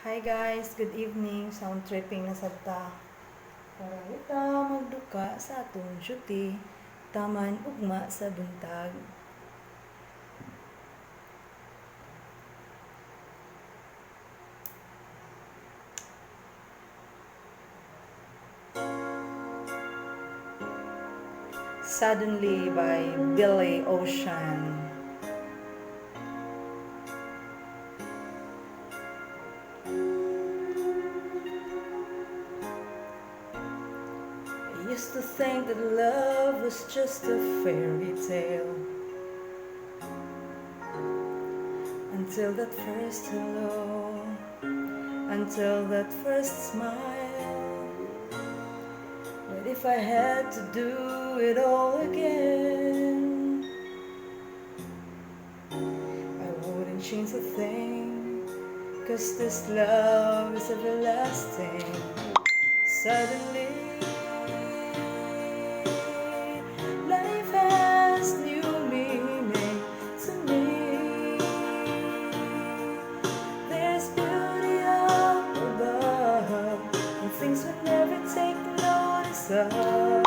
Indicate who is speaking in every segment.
Speaker 1: Hi guys, good evening. Sound tripping na sabta. Para ita magduka sa atong duty, taman ugma sa buntag. Suddenly by Billy Ocean. I used to think that love was just a fairy tale, until that first hello, until that first smile. But if I had to do it all again, I wouldn't change a thing, 'cause this love is everlasting. Suddenly life has new meaning to me. There's beauty up above, and things we never take notice of.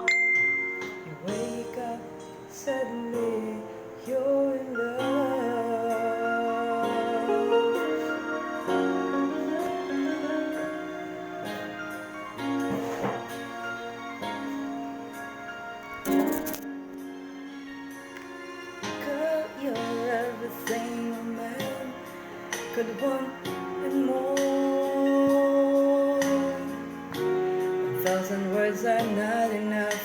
Speaker 1: You wake up, suddenly you're in love. Girl, you're everything a man could want and more. A thousand words are not enough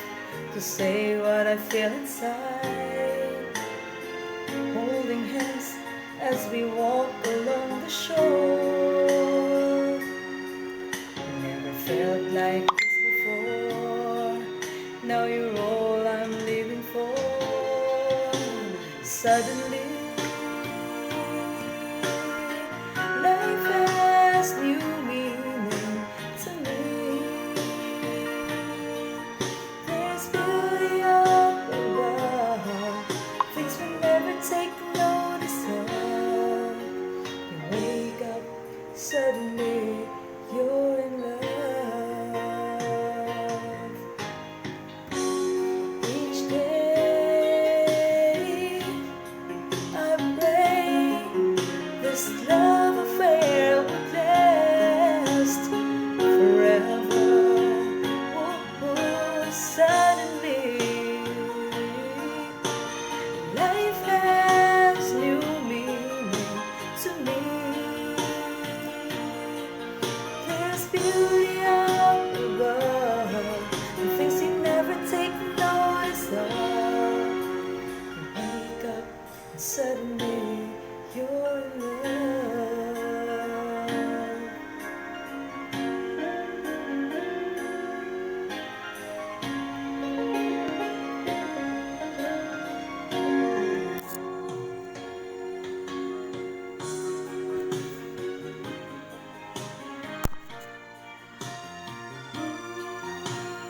Speaker 1: to say what I feel inside. Holding hands as we walk along the shore. Never felt like this before. Now you're all I'm living for. Suddenly life has new meaning to me. There's beauty up above, things we never take notice of. You wake up, suddenly you're in love. Each day I pray this love affair would last forever. Oh, suddenly life has new meaning to me. There's beauty up above, and things you never take notice of. You wake up and suddenly you're in love.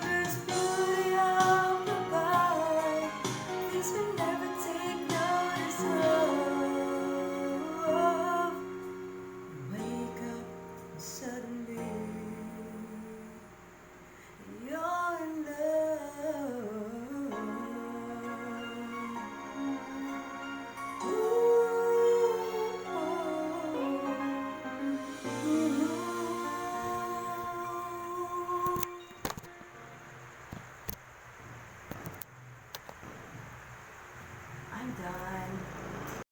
Speaker 1: There's beauty up above, things we never take notice of. Wake up and suddenly you're in love. I'm done.